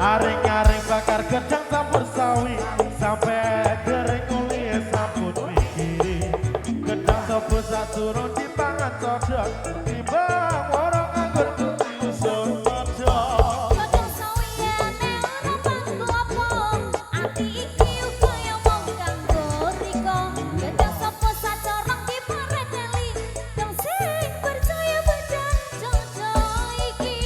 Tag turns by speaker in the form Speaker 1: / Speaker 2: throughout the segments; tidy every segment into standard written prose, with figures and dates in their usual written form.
Speaker 1: Aring-aring bakar gedang campur sawi sampai kering uli sampun mikiri gedang sobo saturun dipangan codot timbang orang anggur usul codot
Speaker 2: gedang sawiyane ora panggo apa ati iki uga yo mung kanggo riko gedang sobo sacorong dipareteli dong sing percaya bedang jojo iki.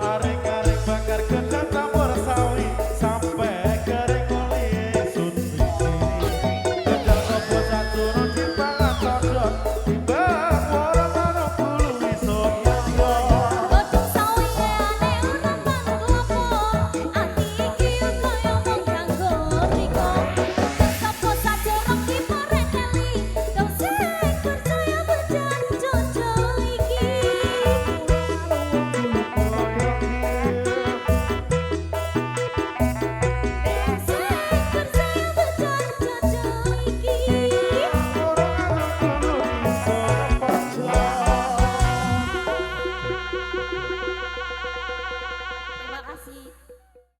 Speaker 1: Aring-aring bakar gedang campur sawi sampai kering uli sun mikiri gedang sobo saturun dipangan codot timbang orang anu bulu isun codot
Speaker 2: Gedang sawiyane ora panggo apa ati iki uga yo mung kanggo riko gedang sobo sacorong dipareteli dong sing percaya bedang jojo iki. Terima kasih.